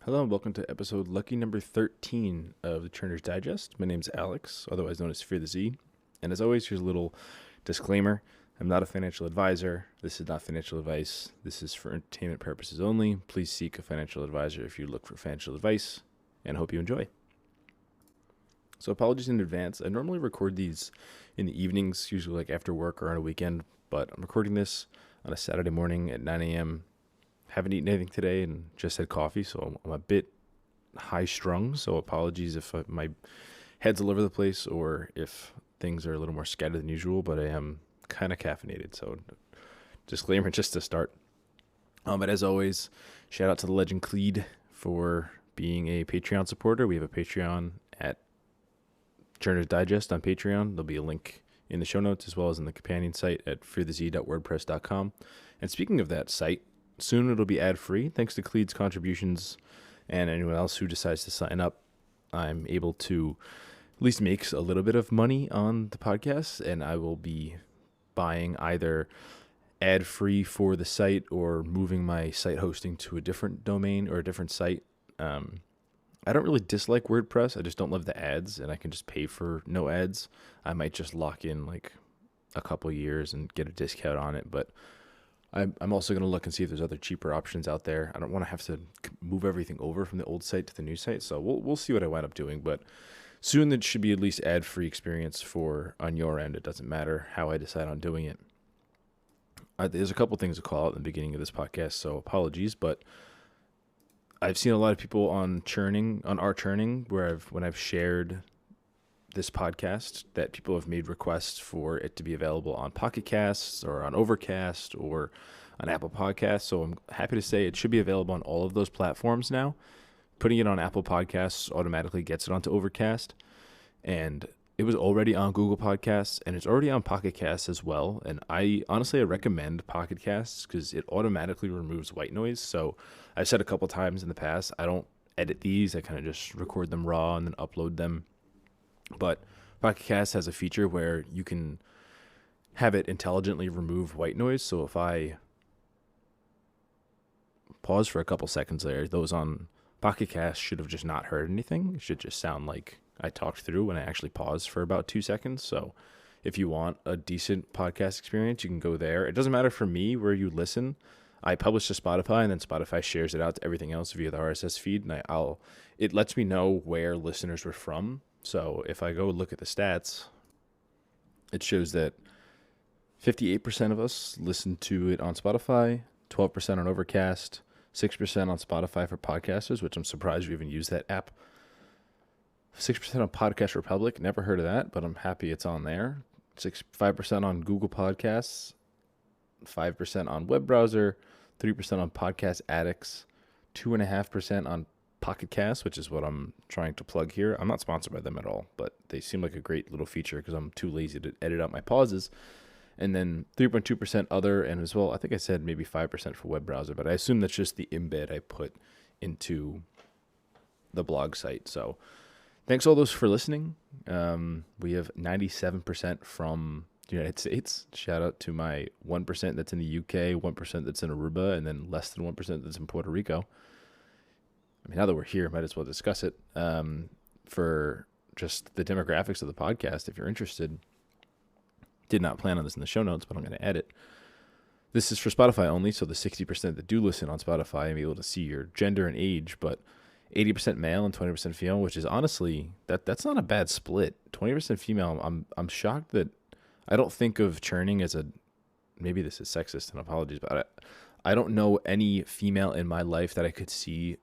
Hello and welcome to episode lucky number 13 of the Churner's Digest. My name's Alex, otherwise known as Fear the Z. And as always, here's a little disclaimer. I'm not a financial advisor. This is not financial advice. This is for entertainment purposes only. Please seek a financial advisor if you look for financial advice, and hope you enjoy. So apologies in advance. I normally record these in the evenings, usually like after work or on a weekend, but I'm recording this on a Saturday morning at 9 a.m. Haven't eaten anything today and just had coffee, so I'm a bit high strung. So apologies if my head's all over the place or if things are a little more scattered than usual, but I am kind of caffeinated. So disclaimer just to start. But as always, shout out to the legend Cleed for being a Patreon supporter. We have a Patreon at Churner's Digest on Patreon. There'll be a link in the show notes as well as in the companion site at fearthez.wordpress.com. And speaking of that site, soon it'll be ad-free. Thanks to Cleed's contributions and anyone else who decides to sign up, I'm able to at least make a little bit of money on the podcast, and I will be buying either ad-free for the site or moving my site hosting to a different domain or a different site. I don't really dislike WordPress. I just don't love the ads, and I can just pay for no ads. I might just lock in like a couple years and get a discount on it, but I'm also going to look and see if there's other cheaper options out there. I don't want to have to move everything over from the old site to the new site, so we'll see what I wind up doing. But soon there should be at least ad-free experience for on your end. It doesn't matter how I decide on doing it. There's a couple things to call out in the beginning of this podcast, so apologies. But I've seen a lot of people on our Churning, where when I've shared this podcast, that people have made requests for it to be available on PocketCasts or on Overcast or on Apple Podcasts. So I'm happy to say it should be available on all of those platforms now. Putting it on Apple Podcasts automatically gets it onto Overcast, and it was already on Google Podcasts, and it's already on PocketCasts as well. And I recommend PocketCasts because it automatically removes white noise. So I've said a couple times in the past, I don't edit these. I kind of just record them raw and then upload them. But PocketCasts has a feature where you can have it intelligently remove white noise. So if I pause for a couple seconds there, those on PocketCasts should have just not heard anything. It should just sound like I talked through when I actually paused for about 2 seconds. So if you want a decent podcast experience, you can go there. It doesn't matter for me where you listen. I publish to Spotify, and then Spotify shares it out to everything else via the RSS feed, and it lets me know where listeners were from. So if I go look at the stats, it shows that 58% of us listen to it on Spotify, 12% on Overcast, 6% on Spotify for podcasters, which I'm surprised we even use that app. 6% on Podcast Republic, never heard of that, but I'm happy it's on there. 5% on Google Podcasts, 5% on web browser, 3% on Podcast Addicts, 2.5% on PocketCasts, which is what I'm trying to plug here. I'm not sponsored by them at all, but they seem like a great little feature because I'm too lazy to edit out my pauses. And then 3.2% other, and as well, I think I said maybe 5% for web browser, but I assume that's just the embed I put into the blog site. So thanks all those for listening. We have 97% from the United States. Shout out to my 1% that's in the UK, 1% that's in Aruba, and then less than 1% that's in Puerto Rico. I mean, now that we're here, might as well discuss it. For just the demographics of the podcast, if you're interested, did not plan on this in the show notes, but I'm going to add it. This is for Spotify only, so the 60% that do listen on Spotify, I'm able to see your gender and age, but 80% male and 20% female, which is honestly, that's not a bad split. 20% female, I'm shocked that I don't think of Churning as maybe this is sexist, and apologies, but I don't know any female in my life that I could see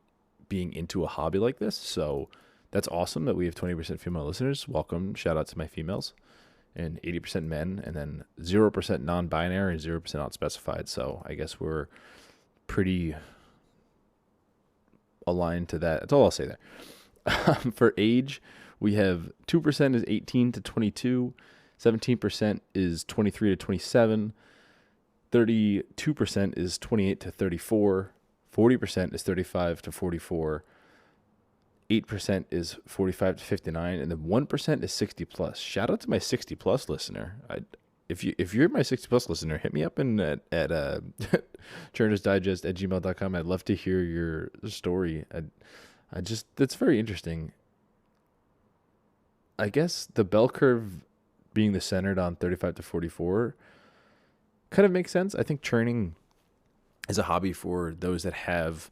being into a hobby like this. So that's awesome that we have 20% female listeners. Welcome. Shout out to my females. And 80% men, and then 0% non-binary and 0% unspecified. So I guess we're pretty aligned to that. That's all I'll say there. For age, we have 2% is 18 to 22, 17% is 23 to 27, 32% is 28 to 34, 40% is 35 to 44, 8% is 45 to 59, and then 1% is 60 plus. Shout out to my 60 plus listener. if you're my 60 plus listener, hit me up at churnersdigest@gmail.com. I'd love to hear your story. I just, that's very interesting. I guess the bell curve being the centered on 35 to 44 kind of makes sense. I think churning is a hobby for those that have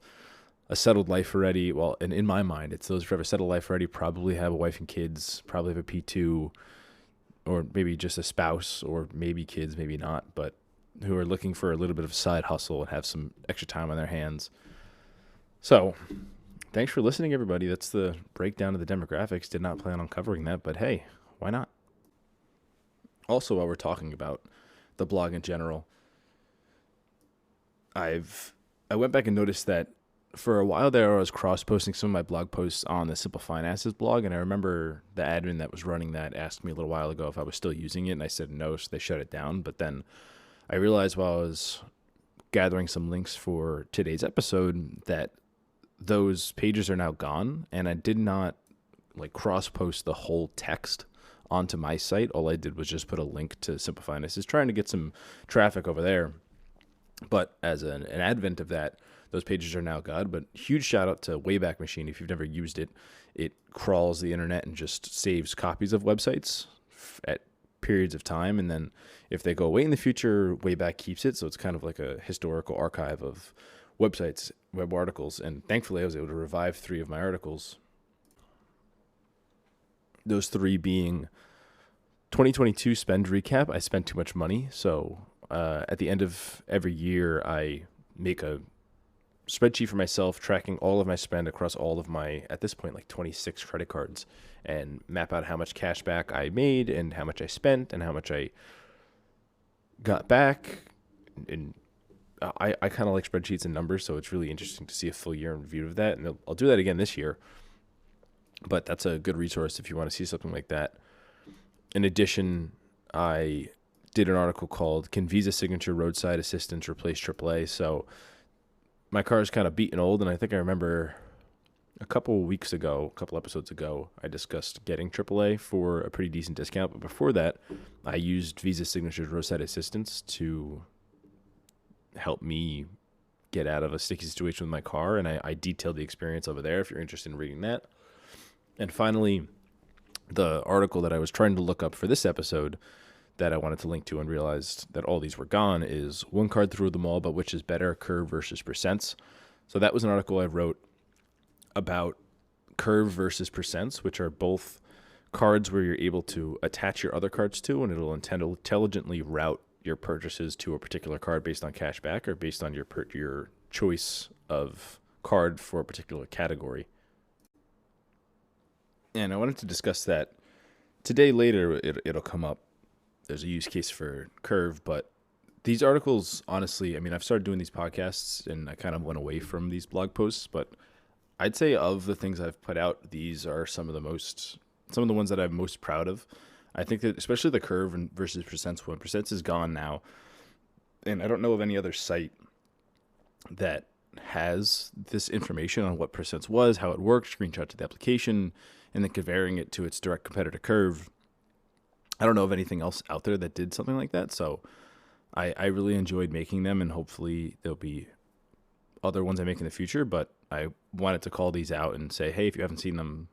a settled life already. Well, and in my mind, it's those who have a settled life already, probably have a wife and kids, probably have a P2, or maybe just a spouse, or maybe kids, maybe not, but who are looking for a little bit of a side hustle and have some extra time on their hands. So thanks for listening, everybody. That's the breakdown of the demographics. Did not plan on covering that, but hey, why not? Also, while we're talking about the blog in general, I went back and noticed that for a while there, I was cross-posting some of my blog posts on the Simple Finances blog, and I remember the admin that was running that asked me a little while ago if I was still using it, and I said no, so they shut it down. But then I realized while I was gathering some links for today's episode that those pages are now gone, and I did not cross-post the whole text onto my site. All I did was just put a link to Simple Finances, trying to get some traffic over there. But as an advent of that, those pages are now gone. But huge shout out to Wayback Machine. If you've never used it, it crawls the internet and just saves copies of websites at periods of time. And then if they go away in the future, Wayback keeps it. So it's kind of like a historical archive of websites, web articles. And thankfully, I was able to revive 3 of my articles. Those 3 being 2022 spend recap. I spent too much money. So at the end of every year, I make a spreadsheet for myself tracking all of my spend across all of my, at this point, 26 credit cards, and map out how much cash back I made and how much I spent and how much I got back. And I kind of like spreadsheets and numbers, so it's really interesting to see a full year in review of that. And I'll do that again this year, but that's a good resource if you want to see something like that. In addition, I did an article called "Can Visa Signature Roadside Assistance Replace AAA?" So my car is kind of beaten old, and I think I remember a couple episodes ago, I discussed getting AAA for a pretty decent discount. But before that, I used Visa Signature's Roadside Assistance to help me get out of a sticky situation with my car, and I detailed the experience over there if you're interested in reading that. And finally, the article that I was trying to look up for this episode that I wanted to link to and realized that all these were gone is "One Card Through Them All, but which is better, Curve versus Percents?" So that was an article I wrote about Curve versus Percents, which are both cards where you're able to attach your other cards to, and it'll intelligently route your purchases to a particular card based on cash back or based on your choice of card for a particular category. And I wanted to discuss that today. Later, it'll come up. There's a use case for Curve, but these articles, honestly, I mean, I've started doing these podcasts and I kind of went away from these blog posts, but I'd say of the things I've put out, these are some of the ones that I'm most proud of. I think that especially the Curve versus Percents one. Percents is gone now, and I don't know of any other site that has this information on what Percents was, how it worked, screenshot to the application, and then comparing it to its direct competitor Curve. I don't know of anything else out there that did something like that, so I really enjoyed making them, and hopefully there'll be other ones I make in the future, but I wanted to call these out and say, hey, if you haven't seen them,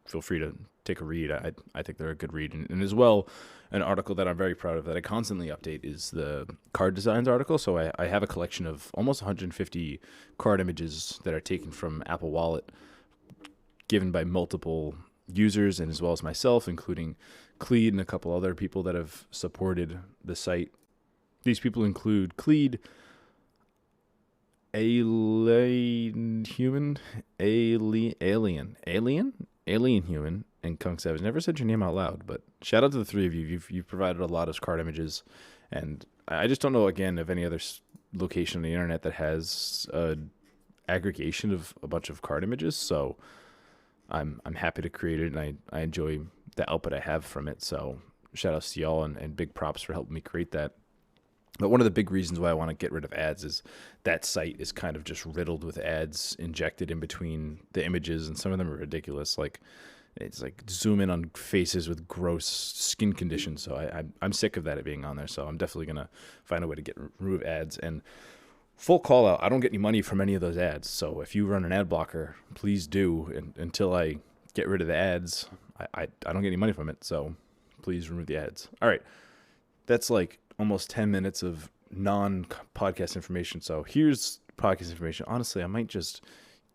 feel free to take a read. I think they're a good read. And as well, an article that I'm very proud of that I constantly update is the card designs article. So I have a collection of almost 150 card images that are taken from Apple Wallet, given by multiple users and as well as myself, including Cleed and a couple other people that have supported the site. These people include Cleed, Alien Human, and Kunk Savage. Never said your name out loud, but shout out to the 3 of you. You've provided a lot of card images, and I just don't know again of any other location on the internet that has an aggregation of a bunch of card images. So I'm happy to create it, and I enjoy the output I have from it. So shout outs to y'all and big props for helping me create that. But one of the big reasons why I want to get rid of ads is that site is kind of just riddled with ads injected in between the images, and some of them are ridiculous. Like It's like zoom in on faces with gross skin conditions. So I'm sick of that it being on there. So I'm definitely going to find a way to remove ads. And full call out, I don't get any money from any of those ads. So if you run an ad blocker, please do. And until I get rid of the ads, I don't get any money from it. So please remove the ads. All right. That's like almost 10 minutes of non-podcast information. So here's podcast information. Honestly, I might just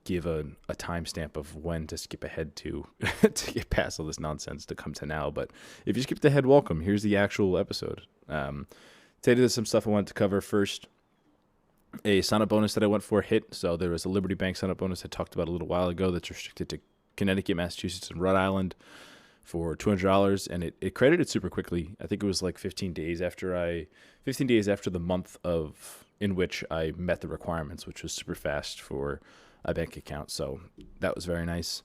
give a timestamp of when to skip ahead to to get past all this nonsense to come to now. But if you skipped ahead, welcome. Here's the actual episode. Today there's some stuff I wanted to cover. First, a sign-up bonus that I went for hit. So there was a Liberty Bank sign-up bonus I talked about a little while ago that's restricted to Connecticut, Massachusetts, and Rhode Island for $200, and it credited super quickly. I think it was like 15 days after the month in which I met the requirements, which was super fast for a bank account. So that was very nice.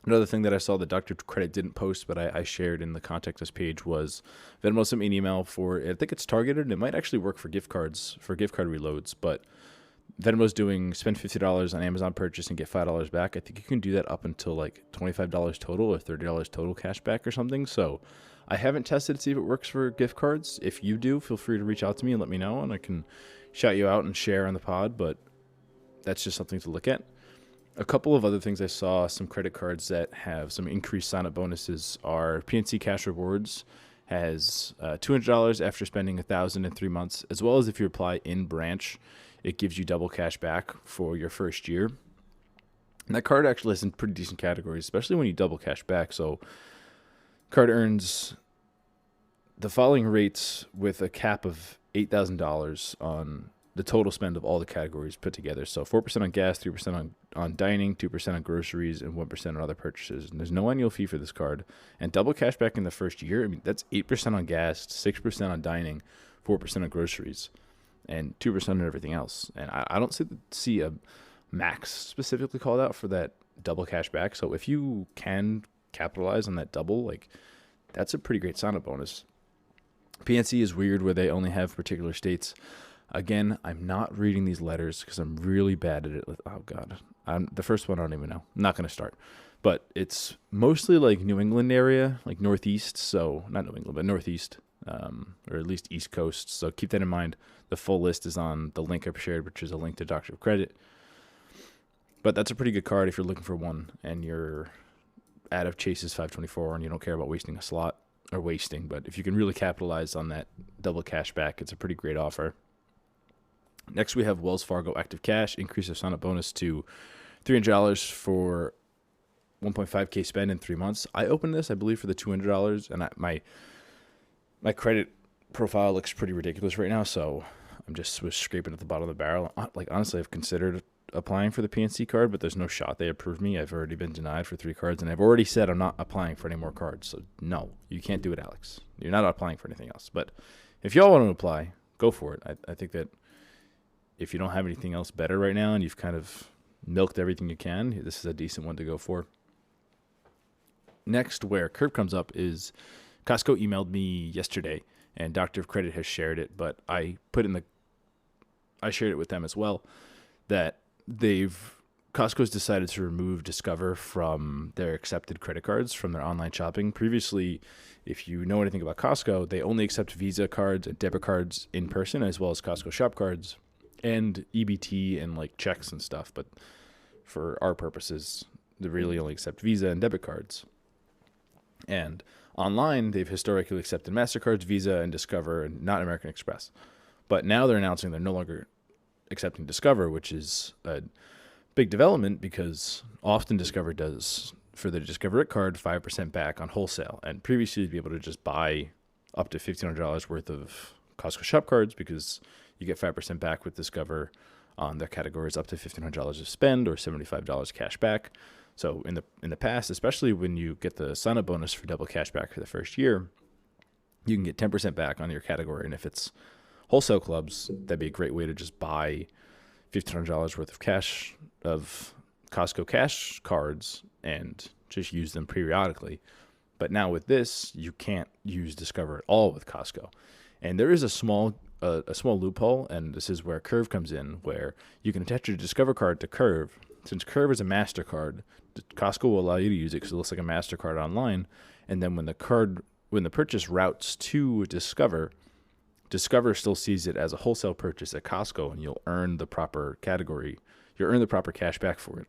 Another thing that I saw the Dr. Credit didn't post, but I shared in the contact us page, was Venmo sent me an email for, I think it's targeted, and it might actually work for gift card reloads, but Venmo's doing spend $50 on Amazon purchase and get $5 back. I think you can do that up until like $25 total or $30 total cash back or something. So I haven't tested to see if it works for gift cards. If you do, feel free to reach out to me and let me know, and I can shout you out and share on the pod, but that's just something to look at. A couple of other things I saw, some credit cards that have some increased sign-up bonuses are PNC Cash Rewards has $200 after spending $1,000 in 3 months, as well as if you apply in branch, it gives you double cash back for your first year. And that card actually has some pretty decent categories, especially when you double cash back. So card earns the following rates with a cap of $8,000 on the total spend of all the categories put together. So 4% on gas, 3% on dining, 2% on groceries, and 1% on other purchases. And there's no annual fee for this card. And double cash back in the first year, I mean, that's 8% on gas, 6% on dining, 4% on groceries, and 2% on everything else. And I don't see a max specifically called out for that double cash back. So if you can capitalize on that double, like, that's a pretty great sign-up bonus. PNC is weird where they only have particular states. Again, I'm not reading these letters because I'm really bad at it. Oh, God. The first one I don't even know. I'm not going to start. But it's mostly like New England area, like Northeast. So not New England, but Northeast, or at least East Coast. So keep that in mind. The full list is on the link I've shared, which is a link to Doctor of Credit. But that's a pretty good card if you're looking for one and you're out of Chase's 524 and you don't care about wasting a slot or wasting. But if you can really capitalize on that double cash back, it's a pretty great offer. Next, we have Wells Fargo Active Cash, increase of sign-up bonus to $300 for 1.5K spend in 3 months. I opened this, I believe, for the $200, and my credit profile looks pretty ridiculous right now, so I'm just scraping at the bottom of the barrel. Like, honestly, I've considered applying for the PNC card, but there's no shot they approve me. I've already been denied for 3 cards, and I've already said I'm not applying for any more cards. So, no, you can't do it, Alex. You're not applying for anything else. But if y'all want to apply, go for it. I think that if you don't have anything else better right now and you've kind of milked everything you can, this is a decent one to go for. Next, where Curve comes up is Costco emailed me yesterday, and Doctor of Credit has shared it, but I shared it with them as well, that Costco's decided to remove Discover from their accepted credit cards from their online shopping. Previously, if you know anything about Costco, they only accept Visa cards and debit cards in person, as well as Costco shop cards and EBT and like checks and stuff. But for our purposes, they really only accept Visa and debit cards. And online, they've historically accepted MasterCards, Visa, and Discover, and not American Express. But now they're announcing they're no longer accepting Discover, which is a big development because often Discover does, for the Discover card, 5% back on wholesale. And previously, you'd be able to just buy up to $1,500 worth of Costco shop cards because you get 5% back with Discover on their categories up to $1,500 of spend or $75 cash back. So in the past, especially when you get the sign-up bonus for double cash back for the first year, you can get 10% back on your category. And if it's wholesale clubs, that'd be a great way to just buy $1,500 worth of cash of Costco cash cards and just use them periodically. But now with this, you can't use Discover at all with Costco. And there is a small loophole, and this is where Curve comes in, where you can attach your Discover card to Curve, since Curve is a MasterCard, Costco will allow you to use it because it looks like a MasterCard online. And then when the purchase routes to Discover still sees it as a wholesale purchase at Costco, and you'll earn the proper category. You'll earn the proper cash back for it.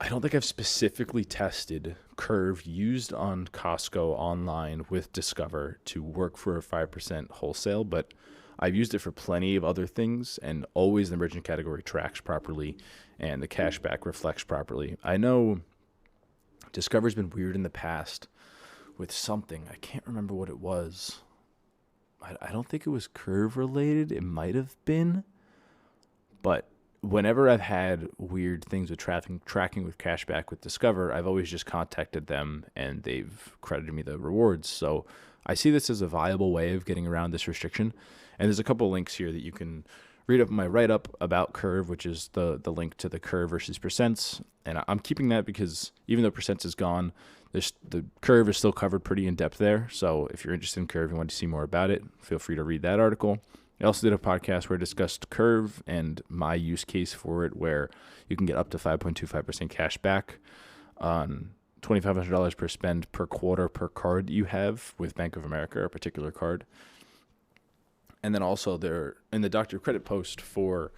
I don't think I've specifically tested Curve used on Costco online with Discover to work for a 5% wholesale, but I've used it for plenty of other things, and always the merchant category tracks properly and the cashback reflects properly. I know Discover's been weird in the past with something. I can't remember what it was. I don't think it was Curve related. It might have been. But whenever I've had weird things with tracking with cashback with Discover, I've always just contacted them and they've credited me the rewards. So I see this as a viable way of getting around this restriction. And there's a couple of links here that you can read up my write-up about Curve, which is the link to the Curve versus percents. And I'm keeping that because even though percents is gone, the Curve is still covered pretty in depth there. So if you're interested in Curve and want to see more about it, feel free to read that article. I also did a podcast where I discussed Curve and my use case for it, where you can get up to 5.25% cash back on $2,500 per spend per quarter per card that you have with Bank of America, a particular card. And then also there in the Doctor of Credit post for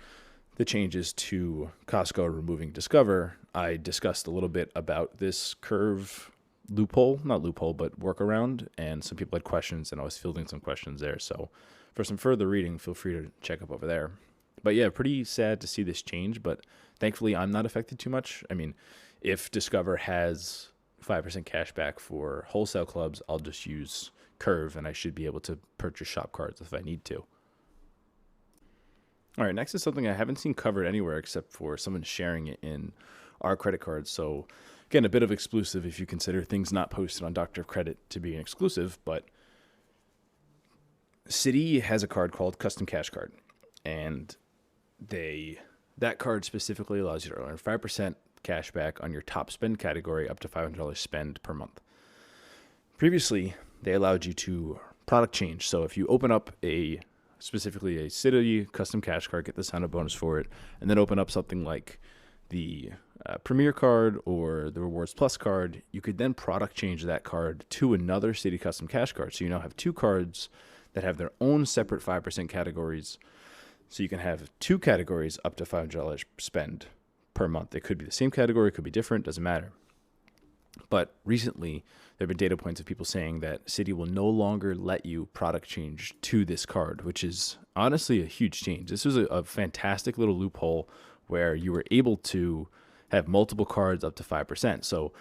the changes to Costco removing Discover, I discussed a little bit about this Curve not loophole, but workaround. And some people had questions and I was fielding some questions there. So for some further reading, feel free to check up over there. But yeah, pretty sad to see this change, but thankfully I'm not affected too much. I mean, if Discover has 5% cash back for wholesale clubs, I'll just use Curve and I should be able to purchase shop cards if I need to. All right, next is something I haven't seen covered anywhere except for someone sharing it in our credit cards. So again, a bit of exclusive if you consider things not posted on Doctor of Credit to be an exclusive, but Citi has a card called Custom Cash Card, and that card specifically allows you to earn 5% cash back on your top spend category up to $500 spend per month. Previously, they allowed you to product change. So if you open up specifically a Citi Custom Cash Card, get the sign-up bonus for it, and then open up something like the Premier card or the Rewards Plus card, you could then product change that card to another Citi Custom Cash Card. So you now have two cards that have their own separate 5% categories. So you can have two categories up to $500 spend per month. It could be the same category, it could be different, doesn't matter. But recently, there have been data points of people saying that Citi will no longer let you product change to this card, which is honestly a huge change. This was a fantastic little loophole where you were able to have multiple cards up to 5%. So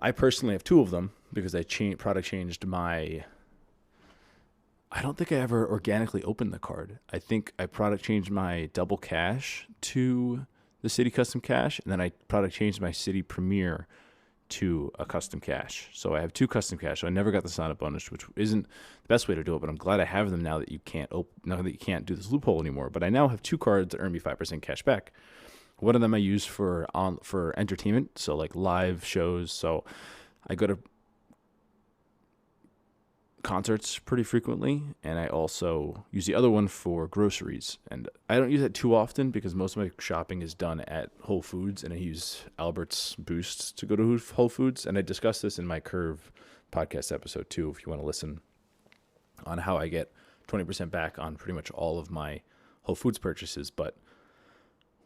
I personally have two of them because I product changed I don't think I ever organically opened the card. I think I product changed my double cash to the Citi Custom Cash, and then I product changed my Citi Premier to a custom cash. So I have two custom cash. So I never got the sign-up bonus, which isn't the best way to do it, but I'm glad I have them now that you can't do this loophole anymore. But I now have two cards that earn me 5% cash back. One of them I use for entertainment, so like live shows. So I go to concerts pretty frequently, and I also use the other one for groceries. And I don't use it too often because most of my shopping is done at Whole Foods, and I use Albert's Boost to go to Whole Foods. And I discussed this in my Curve podcast episode too, if you want to listen, on how I get 20% back on pretty much all of my Whole Foods purchases. But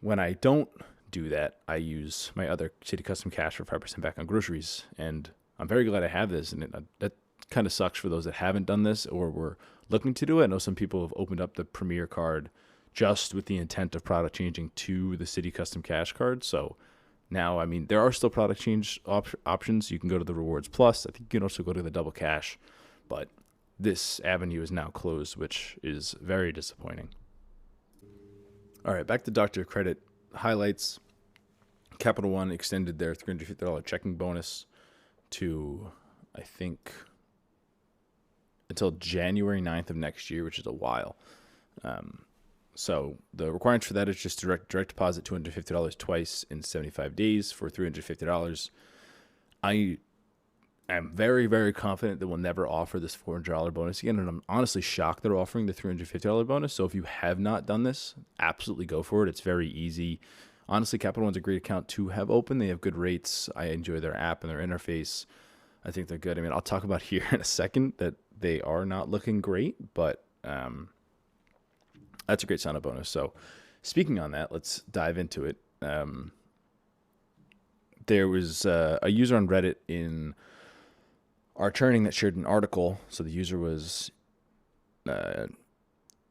when I don't do that, I use my other Citi Custom Cash for 5% back on groceries. And I'm very glad I have this, and that kind of sucks for those that haven't done this or were looking to do it. I know some people have opened up the Premier card just with the intent of product changing to the Citi Custom Cash Card. So now, I mean, there are still product change options. You can go to the Rewards Plus. I think you can also go to the Double Cash, but this avenue is now closed, which is very disappointing. All right, back to Doctor of Credit highlights. Capital One extended their $350 checking bonus to, I think, until January 9th of next year, which is a while. So the requirements for that is just direct deposit $250 twice in 75 days for $350. I am very, very confident that we'll never offer this $400 bonus again, and I'm honestly shocked they're offering the $350 bonus. So if you have not done this, absolutely go for it. It's very easy. Honestly, Capital One's a great account to have open. They have good rates. I enjoy their app and their interface. I think they're good. I mean, I'll talk about here in a second that they are not looking great, but that's a great sign-up bonus. So speaking on that, let's dive into it. There was a user on Reddit in our Churning that shared an article. So the user was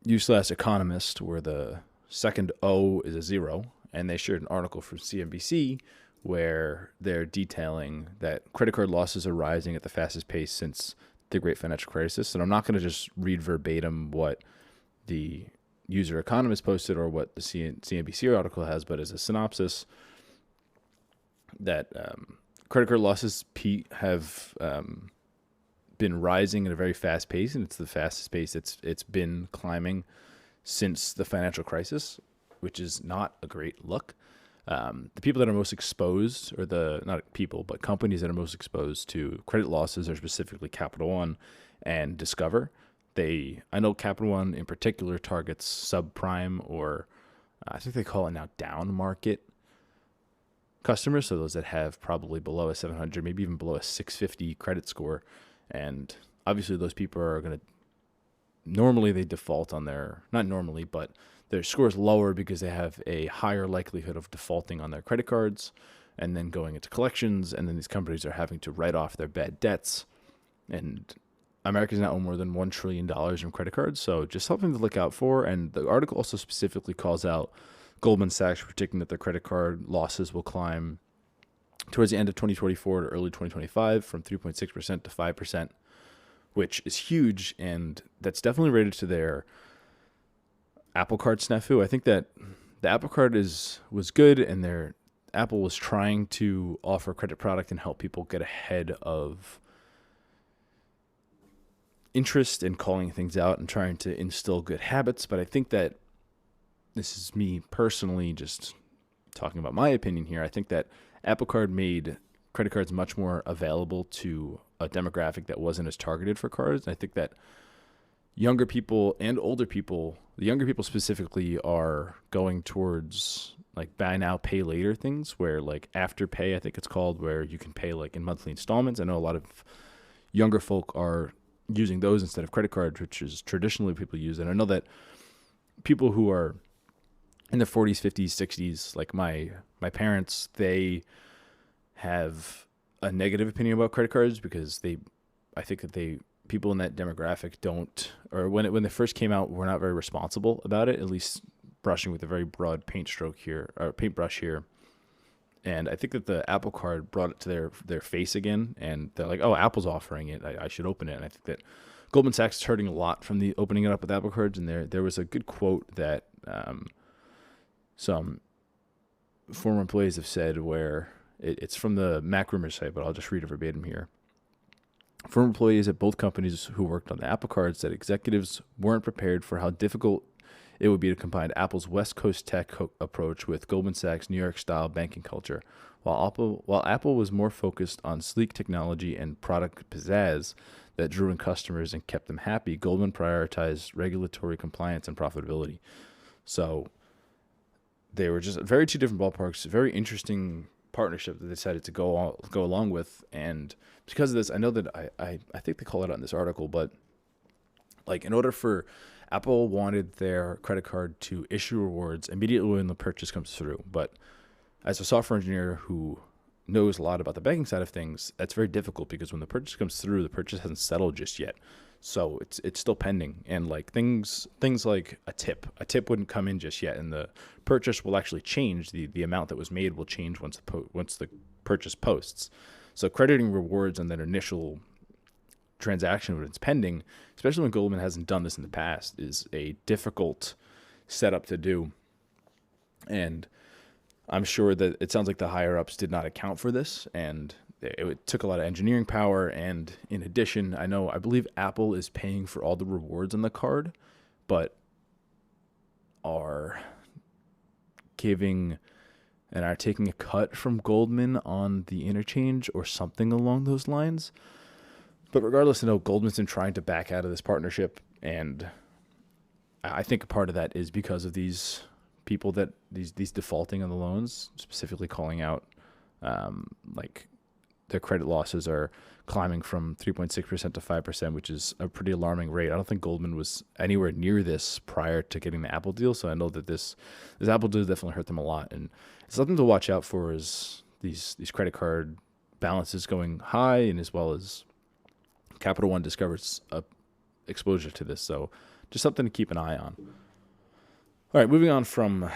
u/economist, where the second O is a 0, and they shared an article from CNBC where they're detailing that credit card losses are rising at the fastest pace since the Great Financial Crisis. And I'm not going to just read verbatim what the user economist posted or what the CNBC article has, but as a synopsis, that credit card losses have been rising at a very fast pace, and it's the fastest pace it's been climbing since the financial crisis, which is not a great look. The people that are most exposed, or not people, but companies that are most exposed to credit losses are specifically Capital One and Discover. I know Capital One in particular targets subprime, or I think they call it now down market customers. So those that have probably below a 700, maybe even below a 650 credit score. And obviously those people are going to, normally they default on not normally, but their score is lower because they have a higher likelihood of defaulting on their credit cards and then going into collections. And then these companies are having to write off their bad debts. And America's now own more than $1 trillion in credit cards. So just something to look out for. And the article also specifically calls out Goldman Sachs predicting that their credit card losses will climb towards the end of 2024 to early 2025 from 3.6% to 5%, which is huge. And that's definitely related to their Apple Card snafu. I think that the Apple Card was good, and Apple was trying to offer a credit product and help people get ahead of interest in calling things out and trying to instill good habits. But I think that this is me personally just talking about my opinion here. I think that Apple Card made credit cards much more available to a demographic that wasn't as targeted for cards. And I think that younger people and older people, the younger people specifically, are going towards like buy now, pay later things, where like Afterpay, I think it's called, where you can pay like in monthly installments. I know a lot of younger folk are using those instead of credit cards, which is traditionally people use. And I know that people who are in their 40s, 50s, 60s, like my parents, they have a negative opinion about credit cards because I think that people in that demographic don't, or when they first came out, were not very responsible about it, at least brushing with a very broad paintbrush here. And I think that the Apple Card brought it to their face again, and they're like, oh, Apple's offering it, I should open it. And I think that Goldman Sachs is hurting a lot from the opening it up with Apple Cards. And there was a good quote that some former employees have said, where it's from the MacRumors site, but I'll just read it verbatim here. Former employees at both companies who worked on the Apple Card said executives weren't prepared for how difficult it would be to combine Apple's West Coast tech approach with Goldman Sachs' New York-style banking culture. While Apple was more focused on sleek technology and product pizzazz that drew in customers and kept them happy, Goldman prioritized regulatory compliance and profitability. So they were just very two different ballparks, very interesting partnership that they decided to go along with. And because of this, I know that I think they call it out in this article, but like in order for Apple wanted their credit card to issue rewards immediately when the purchase comes through. But as a software engineer who knows a lot about the banking side of things, that's very difficult because when the purchase comes through, the purchase hasn't settled just yet. So it's still pending. And like things like a tip wouldn't come in just yet, and the purchase will actually change. The amount that was made will change once the purchase posts. So crediting rewards on that initial transaction when it's pending, especially when Goldman hasn't done this in the past, is a difficult setup to do. And I'm sure that it sounds like the higher ups did not account for this, and it took a lot of engineering power. And in addition, I believe Apple is paying for all the rewards on the card, but are taking a cut from Goldman on the interchange or something along those lines. But regardless, Goldman's been trying to back out of this partnership, and I think a part of that is because of these people that these defaulting on the loans, specifically calling out like their credit losses are climbing from 3.6% to 5%, which is a pretty alarming rate. I don't think Goldman was anywhere near this prior to getting the Apple deal, so I know that this Apple deal definitely hurt them a lot. And it's something to watch out for is these credit card balances going high, and as well as Capital One discovers exposure to this. So just something to keep an eye on. All right, moving on from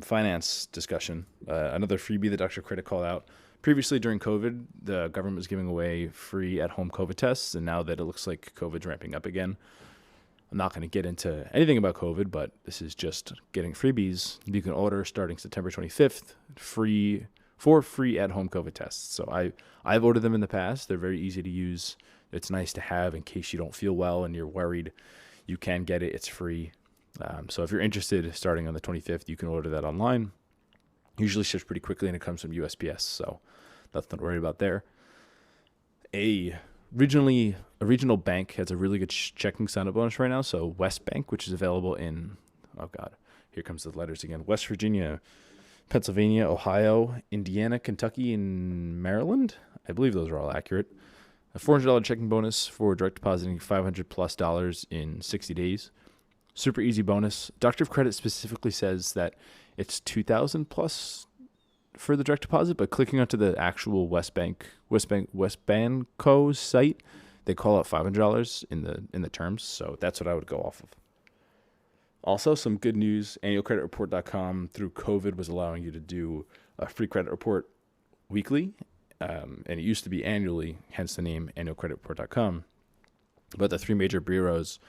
finance discussion, another freebie that Dr. Credit called out. Previously, during COVID, the government was giving away free at-home COVID tests, and now that it looks like COVID's ramping up again, I'm not going to get into anything about COVID, but this is just getting freebies. You can order starting September 25th, four free at-home COVID tests. So I've ordered them in the past. They're very easy to use. It's nice to have in case you don't feel well and you're worried. You can get it. It's free. So if you're interested, starting on the 25th, you can order that online. Usually ships pretty quickly, and it comes from USPS, so nothing to worry about there. A regional bank has a really good checking sign-up bonus right now. So West Bank, which is available in, here comes the letters again, West Virginia, Pennsylvania, Ohio, Indiana, Kentucky, and Maryland. I believe those are all accurate. A $400 checking bonus for direct depositing $500+ in 60 days. Super easy bonus. Doctor of Credit specifically says that it's $2,000+ for the direct deposit, but clicking onto the actual West Banco site, they call out $500 in the terms. So that's what I would go off of. Also, some good news. Annualcreditreport.com through COVID was allowing you to do a free credit report weekly, and it used to be annually, hence the name Annualcreditreport.com. But the three major bureaus,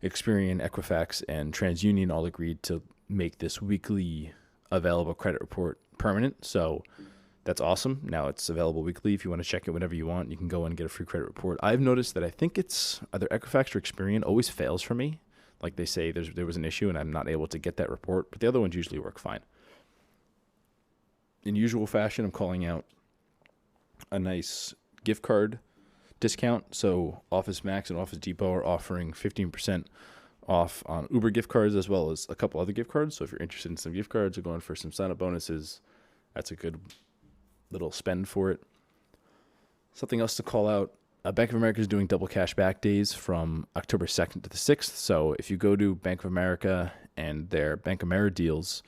Experian, Equifax, and TransUnion, all agreed to make this weekly available credit report permanent. So that's awesome. Now it's available weekly. If you want to check it whenever you want, you can go and get a free credit report. I've noticed that I think it's either Equifax or Experian always fails for me. Like they say there was an issue and I'm not able to get that report, but the other ones usually work fine. In usual fashion, I'm calling out a nice gift card discount. So Office Max and Office Depot are offering 15% off on Uber gift cards, as well as a couple other gift cards. So if you're interested in some gift cards or going for some sign-up bonuses, that's a good little spend for it. Something else to call out, Bank of America is doing double cash back days from October 2nd to the 6th. So if you go to Bank of America and their Bank of America deals,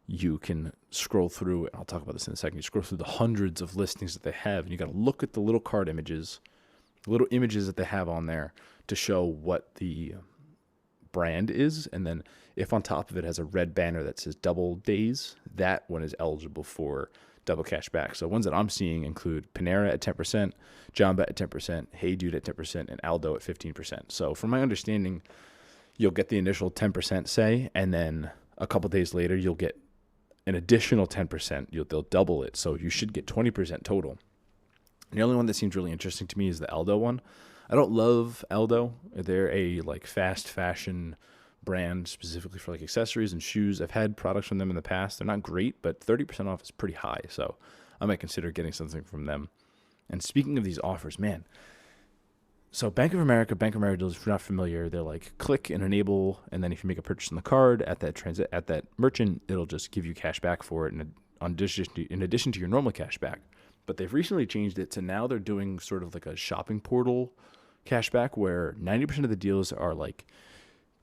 you can scroll through, and I'll talk about this in a second, you scroll through the hundreds of listings that they have, and you got to look at the little card images, the little images that they have on there to show what the brand is. And then if on top of it has a red banner that says double days, that one is eligible for double cash back. So ones that I'm seeing include Panera at 10%, Jamba at 10%, Hey Dude at 10%, and Aldo at 15%. So from my understanding, you'll get the initial 10% say, and then a couple days later, you'll get an additional 10%. They'll double it. So you should get 20% total. And the only one that seems really interesting to me is the Aldo one. I don't love Aldo. They're a fast fashion brand specifically for accessories and shoes. I've had products from them in the past. They're not great, but 30% off is pretty high. So I might consider getting something from them. And speaking of these offers, man. So Bank of America deals, if you're not familiar, they're click and enable, and then if you make a purchase on the card at that merchant, it'll just give you cash back for it in addition to your normal cash back. But they've recently changed it to now they're doing sort of a shopping portal cash back where 90% of the deals are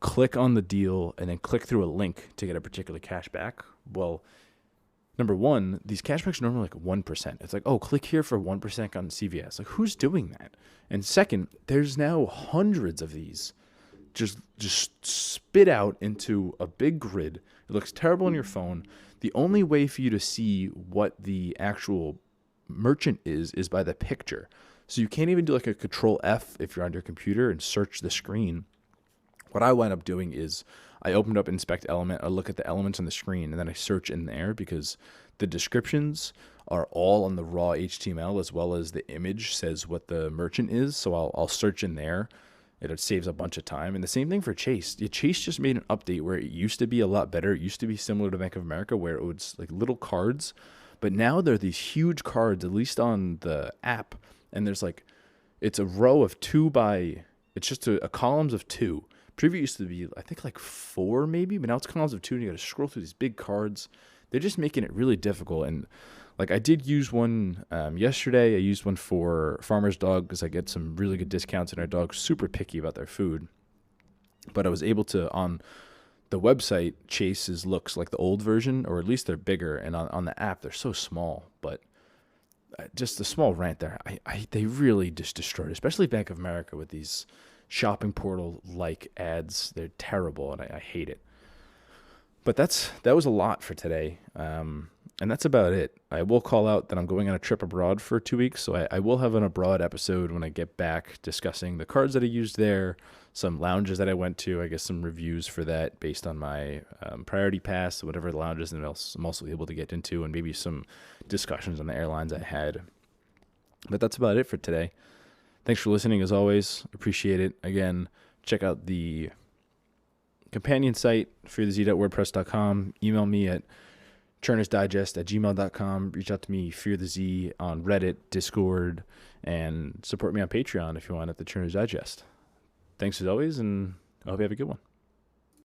click on the deal and then click through a link to get a particular cash back. Well, number one, these cashbacks are normally 1%. It's click here for 1% on CVS. Who's doing that? And second, there's now hundreds of these just spit out into a big grid. It looks terrible on your phone. The only way for you to see what the actual merchant is by the picture. So you can't even do a control F if you're on your computer and search the screen. What I wind up doing is I opened up Inspect Element, I look at the elements on the screen, and then I search in there because the descriptions are all on the raw HTML as well as the image says what the merchant is. So I'll search in there. It saves a bunch of time. And the same thing for Chase. Chase just made an update where it used to be a lot better. It used to be similar to Bank of America where it was little cards. But now there are these huge cards, at least on the app. And there's it's a row of it's just a columns of 2. Preview used to be, I think, like 4 maybe, but now it's columns of 2, and you got to scroll through these big cards. They're just making it really difficult. And like I did use one yesterday. I used one for Farmer's Dog because I get some really good discounts, and our dog's super picky about their food. But I was able to, on the website, Chase's looks like the old version, or at least they're bigger, and on the app they're so small. But just a small rant there. They really just destroyed it, especially Bank of America with these shopping portal like ads. They're terrible, and I hate it. But that was a lot for today, and that's about it. I will call out that I'm going on a trip abroad for 2 weeks, so I will have an abroad episode when I get back, discussing the cards that I used there, some lounges that I went to, I guess some reviews for that based on my priority pass, whatever lounges and else I'm also able to get into, and maybe some discussions on the airlines I had. But that's about it for today. Thanks for listening, as always. Appreciate it. Again, check out the companion site, fearthez.wordpress.com. Email me at churnersdigest@gmail.com. Reach out to me, Fear the Z, on Reddit, Discord, and support me on Patreon if you want at the Churners Digest. Thanks as always, and I hope you have a good one.